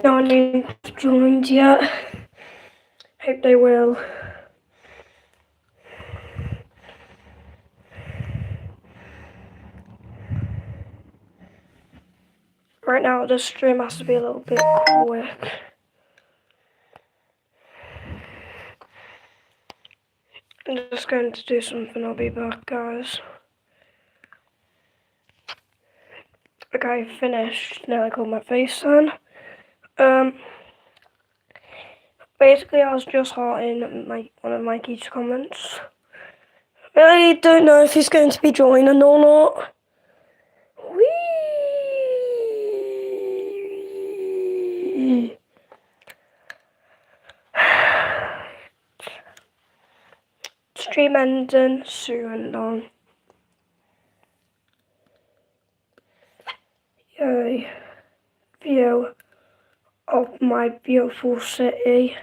No one has joined yet. Hope they will. Right now, the stream has to be a little bit quick. I'm just going to do something. I'll be back, guys. Okay, finished. Now I call my face on. Basically, I was just hearting one of Mikey's comments. I don't know if he's going to be joining or not. Whee! Stream ending soon, on. Yay. View of my beautiful city.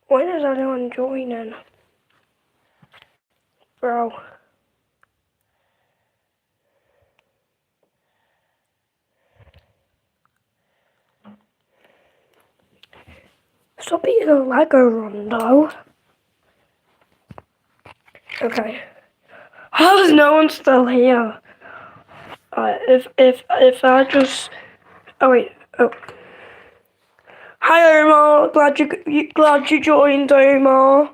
When is anyone joining? Bro. Stop eating a Lego, Rondo. Okay. How is no one still here? If I just... Oh wait, oh. Hi Omar, glad you joined, Omar.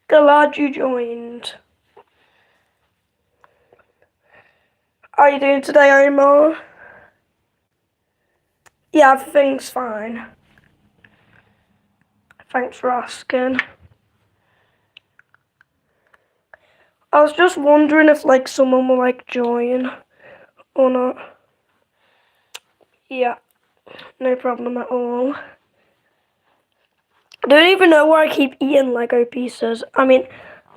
Glad you joined. How are you doing today, Omar? Yeah, everything's fine. Thanks for asking. I was just wondering if like someone will like join or not. Yeah, no problem at all. I don't even know where I keep eating Lego pieces. I mean,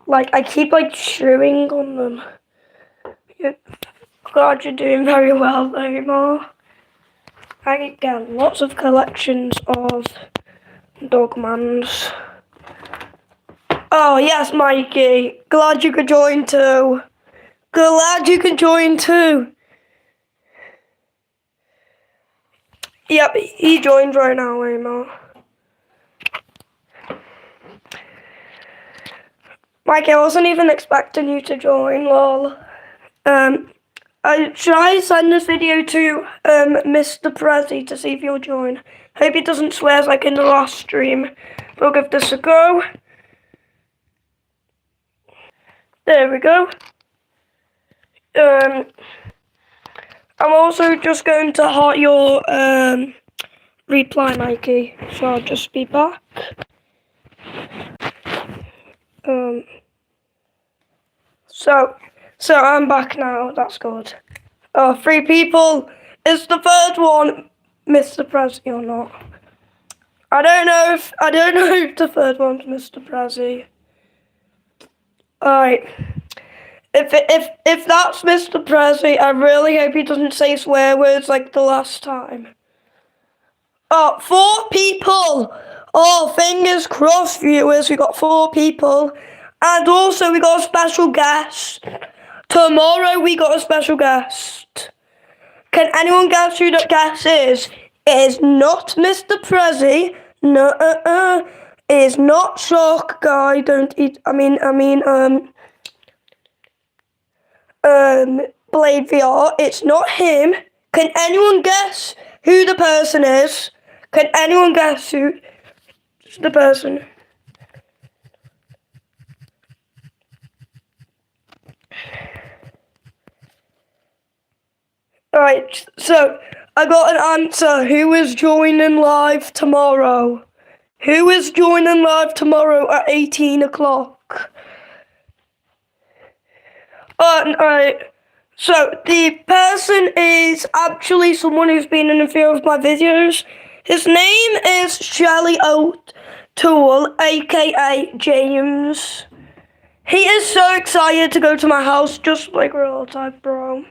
like I keep like chewing on them. Yeah. Glad you're doing very well, Omar. I get lots of collections of Dogmans. Oh yes, Mikey. Glad you could join too. Glad you could join too. Yep, he joined right now, Omar. Mikey, I wasn't even expecting you to join, lol. Should I send this video to Mr. Prezi to see if he'll join? Hope he doesn't swear like in the last stream. We'll give this a go. There we go. I'm also just going to heart your reply, Mikey. So I'll just be back. So I'm back now. That's good. Oh, 3 people. Is the third one Mr. Prezi or not? I don't know if the third one's Mr. Prezi. Alright. If that's Mr. Prezi, I really hope he doesn't say swear words like the last time. Oh, 4 people! Oh, fingers crossed, viewers. We got 4 people. And also we got a special guest. Tomorrow we got a special guest. Can anyone guess who that guest is? It is not Mr. Prezi. No, it is not Shark Guy. Don't eat. Blade VR. It's not him. Can anyone guess who the person is? Can anyone guess who the person? Alright, so I got an answer. Who is joining live tomorrow? Who is joining live tomorrow at 18 o'clock? Alright, so the person is actually someone who's been in a few of my videos. His name is Shelly O'Toole, aka James. He is so excited to go to my house, just like real type, bro.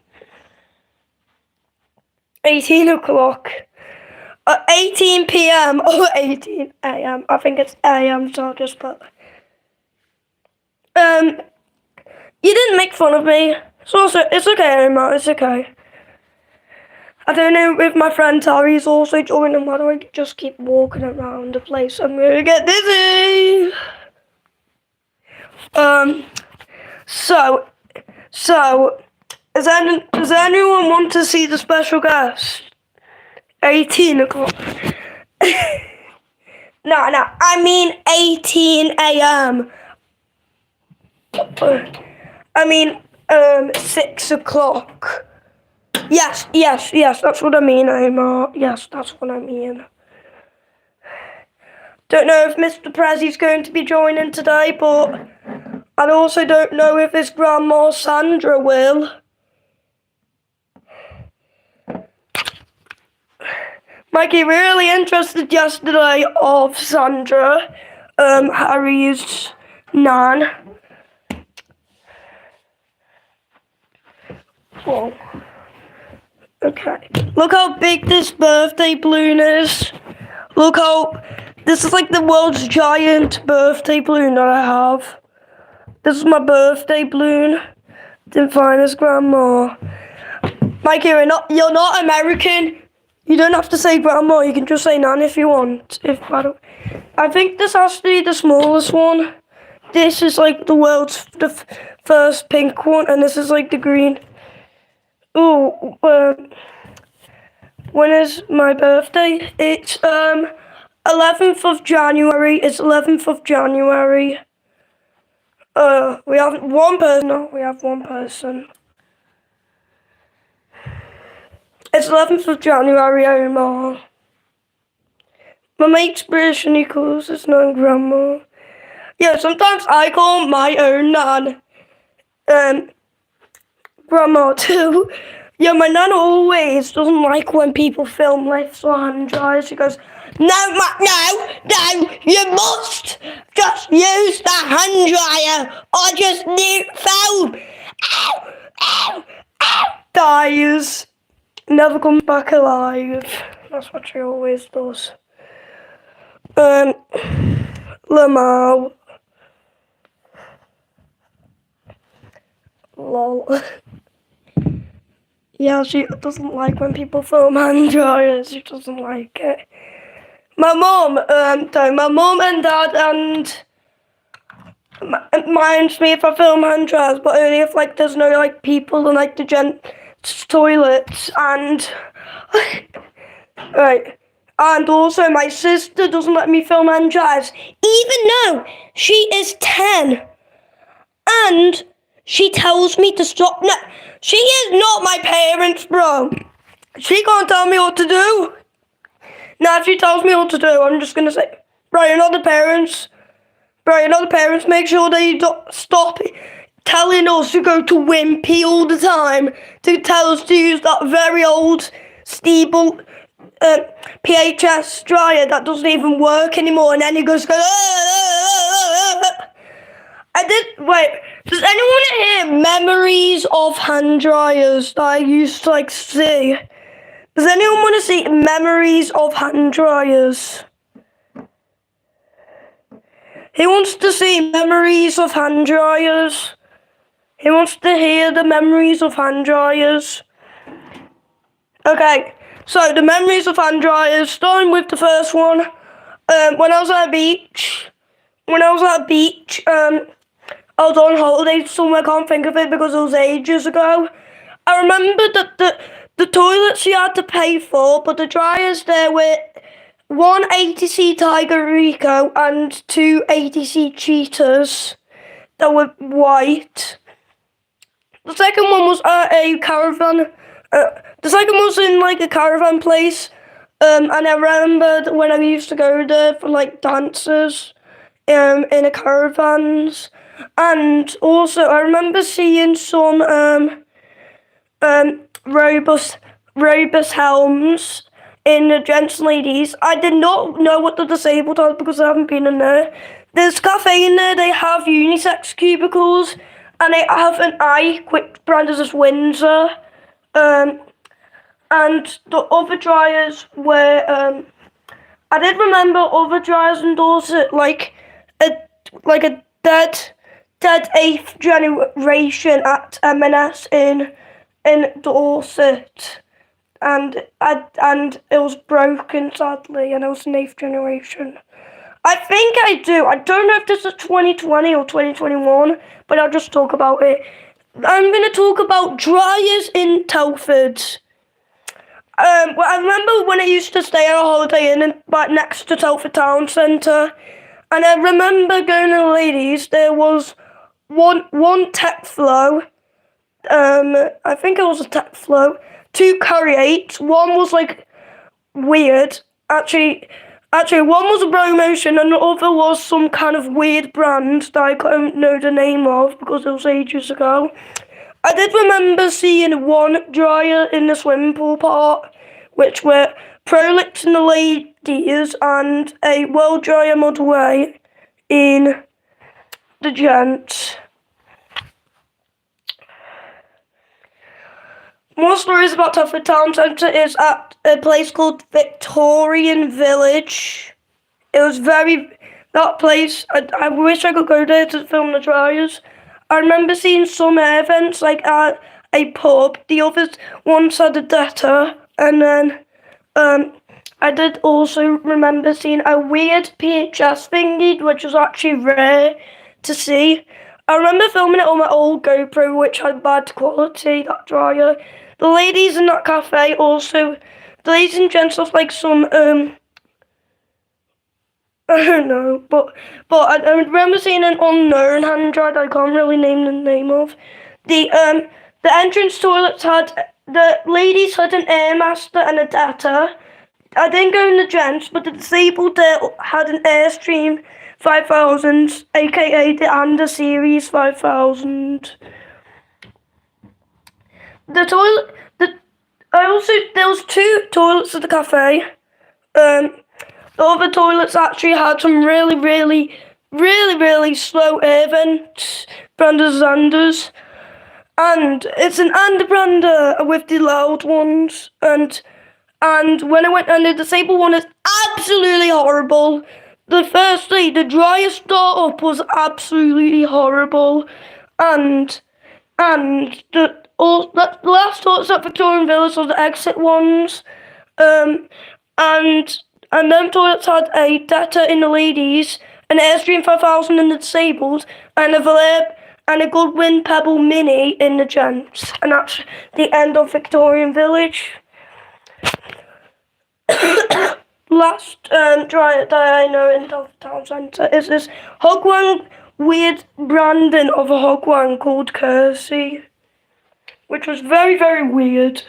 18 o'clock. 18 p.m. or 18 a.m. I think it's a.m. So I'll just put. You didn't make fun of me. It's okay, Emma. It's okay. I don't know if my friend Tari's also joining. Why do I just keep walking around the place? I'm gonna get dizzy. So, does anyone want to see the special guest? 18 o'clock. No, I mean 18 a.m. I mean, 6 o'clock. Yes, that's what I mean, Omar. Yes, that's what I mean. Don't know if Mr. Prezzi's going to be joining today, but I also don't know if his grandma Sandra will. Mikey really interested yesterday of Sandra, Harry's nan. Whoa. Okay. Look how big this birthday balloon is. Look how... This is like the world's giant birthday balloon that I have. This is my birthday balloon. Didn't find his grandma. Mikey, you're not American. You don't have to say grandma. You can just say nan if you want. I think this has to be the smallest one. This is like the world's first pink one, and this is like the green. Ooh, when is my birthday? It's 11th of January. It's 11th of January. We have one person. No, we have one person. It's 11th of January, Omar. My mate's British and he calls his nan grandma. Yeah, sometimes I call my own nan grandma too. Yeah, my nan always doesn't like when people film lifts or hand dryers. She goes, no, you must just use the hand dryer or just need foam. Ow. Dies. Never comes back alive. That's what she always does. Lamau. Lol. Yeah, she doesn't like when people film hand dryers. She doesn't like it. My mom and dad and minds me if I film hand dryers, but only if like there's no like people in like the gents' toilets and right. And also my sister doesn't let me film hand dryers, even though she is 10, and she tells me to stop. No, she is not my parents, bro. She can't tell me what to do. Now, if she tells me what to do, I'm just going to say, bro, you're not the parents. Make sure they stop telling us to go to Wimpy all the time to tell us to use that very old Stiebel PHS dryer that doesn't even work anymore. And then he goes, wait, does anyone hear memories of hand dryers that I used to like see? Does anyone want to see memories of hand dryers? He wants to see memories of hand dryers. He wants to hear the memories of hand dryers. Okay, so the memories of hand dryers, starting with the first one. When I was at a beach, I was on holiday somewhere, I can't think of it because it was ages ago. I remember that the toilets you had to pay for, but the dryers there were one 80C Tiger Rico and two 80C Cheetahs that were white. The second one was at a caravan. The second was in like a caravan place. And I remembered when I used to go there for like dances in a caravans. And also I remember seeing some robust helms in the gents and ladies. I did not know what the disabled are because I haven't been in there. There's a cafe in there, they have unisex cubicles, and they have an quick brand as Windsor. And the other dryers were I did remember other dryers in Dorset, like a dead 8th generation at M&S in Dorset, and it was broken sadly, and it was an 8th generation. I think I do. I don't know if this is 2020 or 2021, but I'll just talk about it. I'm going to talk about dryers in Telford. Well, I remember when I used to stay at a Holiday Inn right next to Telford Town Centre, and I remember going to the ladies. There was one tech flow. I think it was a tech flow. 2 curry 8s. One was like weird. Actually, one was a promotion and the other was some kind of weird brand that I don't know the name of because it was ages ago. I did remember seeing one dryer in the swimming pool part, which were Prolix in the ladies and a World Dryer Model A in the gents. More stories about Telford Town Centre is at a place called Victorian Village. It was that place, I wish I could go there to film the dryers. I remember seeing some air vents like at a pub. The other ones had a debtor, and then I did also remember seeing a weird PHS thingy, which was actually rare to see. I remember filming it on my old GoPro, which had bad quality, that dryer. The ladies in that cafe also, the ladies and gents was like some, I don't know, but I remember seeing an unknown hand dryer that I can't really name the name of. The entrance toilets the ladies had an Airmaster and a debtor. I didn't go in the gents, but the disabled had an Airstream 5000, aka the Anda Series 5000. There was 2 toilets at the cafe. The other toilets actually had some really slow air vents, Brander's Anders. And it's an Anderbrander with the loud ones. And when I went on the disabled one, is absolutely horrible. The dryer startup was absolutely horrible. And the last toilets at Victorian Village were the exit ones. And them toilets had a debtor in the ladies, an Airstream 5000 in the disabled, and a Goodwin Pebble Mini in the gents. And that's the end of Victorian Village. Last dryer that I know in Telford Town Centre is this Hogwang weird branding of a Hogwang called Kersey, which was very weird.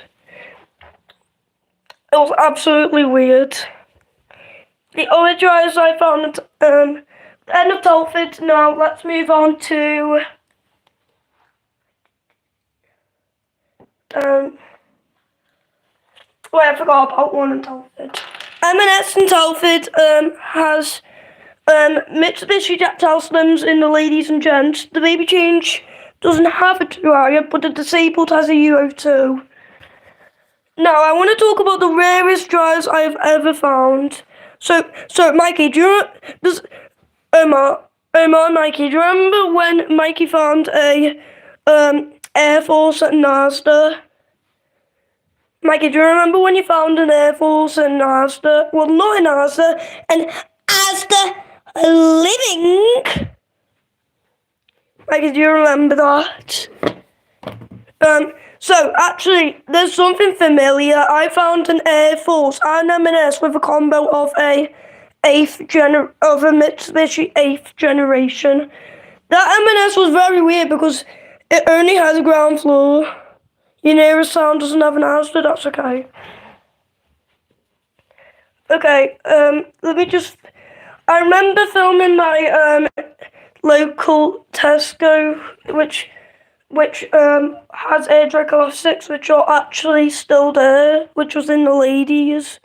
It was absolutely weird. The other dryers I found at the end of Telford. Now let's move on to I forgot about one in Telford. M&S in Telford has Mitsubishi Tactile Slims in the ladies and gents. The baby change doesn't have a dryer, but the disabled has a UO2. Now I want to talk about the rarest dryers I've ever found. So Mikey, Mikey, do you remember when Mikey found a Air Force at Mazda? Mikey, do you remember when you found an Air Force in Asda? Well, not in Asda, an Asda Living. Mikey, do you remember that? So actually, there's something familiar. I found an Air Force and M&S with a combo of a Mitsubishi 8th generation. That M&S was very weird because it only has a ground floor. Your nearest sound doesn't have an Asda, that's okay. Okay, I remember filming my local Tesco, which has air dry elastics, which are actually still there, which was in the ladies.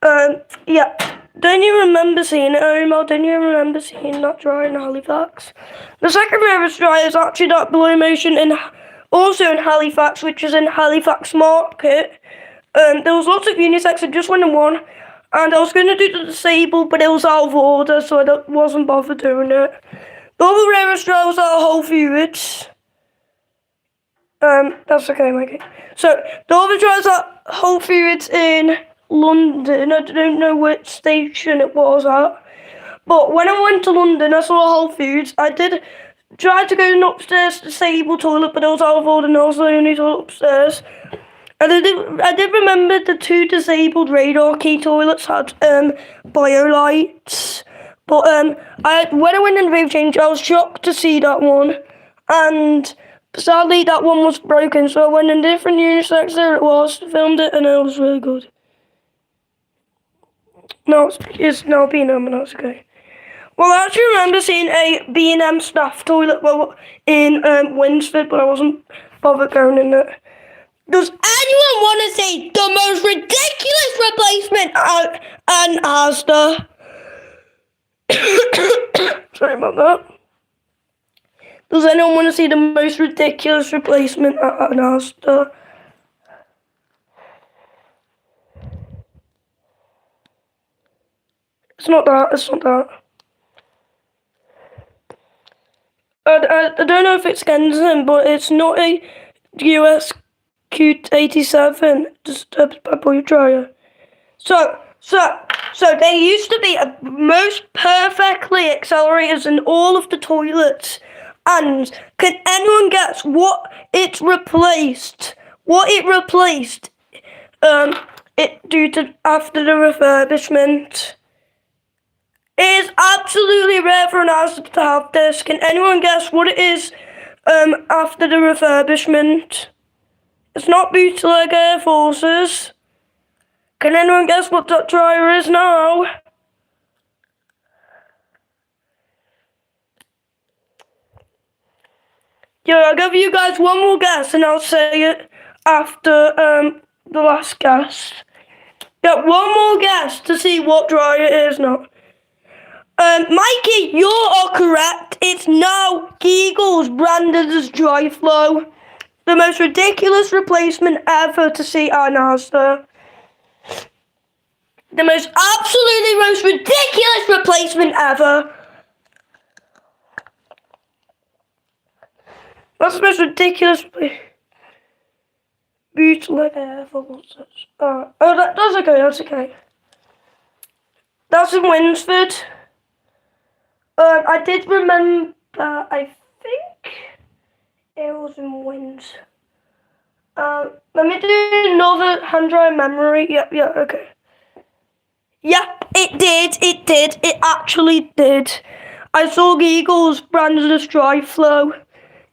Yeah. Don't you remember seeing it, Omar? Don't you remember seeing that dryer in Halifax? The second rarest dryer is actually that Blue Motion in also in Halifax, which is in Halifax Market. There was lots of unisex. I just went in one, and I was going to do the disabled, but it was out of order, so I wasn't bothered doing it. The other rarest dry was at Whole Foods. That's okay, Mikey. So the other dry was at Whole Foods in London. I don't know which station it was at, but when I went to London, I saw Whole Foods. I did try to go in upstairs disabled toilet, but it was out of order, and I was the only toilet upstairs. And I did remember the 2 disabled radar key toilets had biolights. But when I went in the rave change, I was shocked to see that one. And sadly, that one was broken. So I went in different unisex, there it was, filmed it, and it was really good. No, it's now B&M, and that's okay. Well, I actually remember seeing a B&M staff toilet in Winsford, but I wasn't bothered going in it. Does anyone want to see the most ridiculous replacement an Asda? Sorry about that. Does anyone want to see the most ridiculous replacement at an Asda? It's not that. It's not that. I don't know if it's Kensington, but it's not a US Q87 disturbed by boy dryer. So they used to be a most perfectly accelerators in all of the toilets. And can anyone guess what it replaced? What it replaced? It due to after the refurbishment. It is absolutely rare for an Asda to have this. Can anyone guess what it is? After the refurbishment. It's not bootleg Air Forces. Can anyone guess what that dryer is now? Yeah, I'll give you guys one more guess and I'll say it after the last guess. Yeah, one more guess to see what dryer it is now. Mikey, you are correct. It's now Geagle's branded as Dry Flow. The most ridiculous replacement ever to see at Asda. The most ridiculous replacement ever. That's the most ridiculous bootleg ever. That's okay, that's okay. That's in Winsford. I did remember, I think it was in Wins. Let me do another hand dry memory. Yep, okay. Yep, it did. It actually did. I saw Eagles branded as Dry Flow.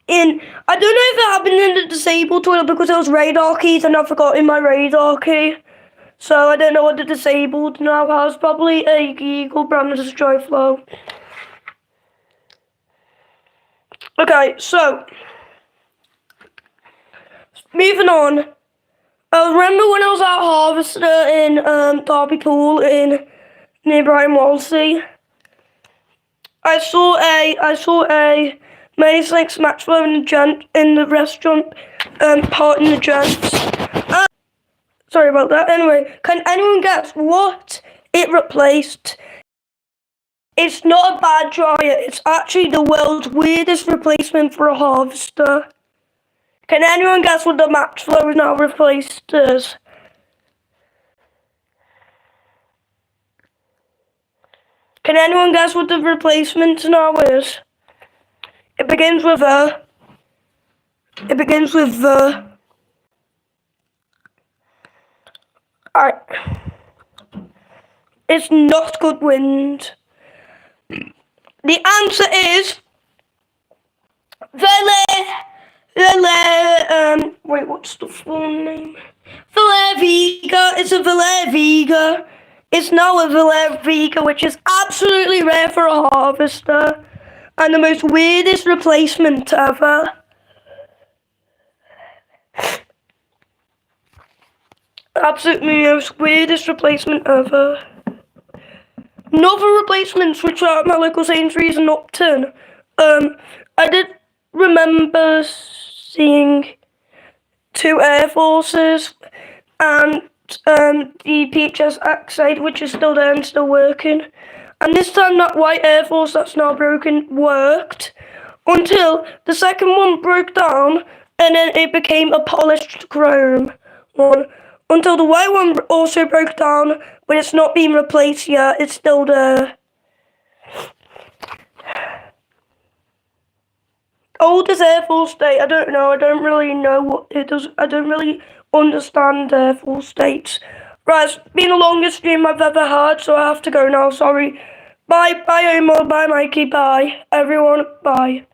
I don't know if it happened in the disabled toilet because it was radar keys and I forgot in my radar key. So I don't know what the disabled now has. Probably a Eagle branded as Dry Flow. Okay, so moving on. I remember when I was at Harvester in Derby Pool near Brighton Walsey. I saw a Maze Smash Flow in the restaurant part in the gents. Sorry about that. Anyway, can anyone guess what it replaced? It's not a bad dryer. It's actually the world's weirdest replacement for a Harvester. Can anyone guess what the Max Flow is now replaced as? Can anyone guess what the replacement now is? It begins with the. It begins with the. Alright. It's not good wind. The answer is wait, what's the full name? Valer Vega. It's a Valer Vega. It's now a Valer Vega, which is absolutely rare for a Harvester. And the most weirdest replacement ever. Absolutely most weirdest replacement ever. Another replacements which are at my local Sainsbury's in Upton. I did remember seeing two Air Forces and the PHS Axide, which is still there and still working. And this time that white Air Force that's now broken worked until the second one broke down and then it became a polished chrome one. Until the white one also broke down, but it's not been replaced yet, it's still there. Oldest Air Force State, I don't know. I don't really know what it does. I don't really understand Air Force States. Right, it's been the longest stream I've ever had, so I have to go now. Sorry. Bye, Omar. Bye, Mikey. Bye, everyone. Bye.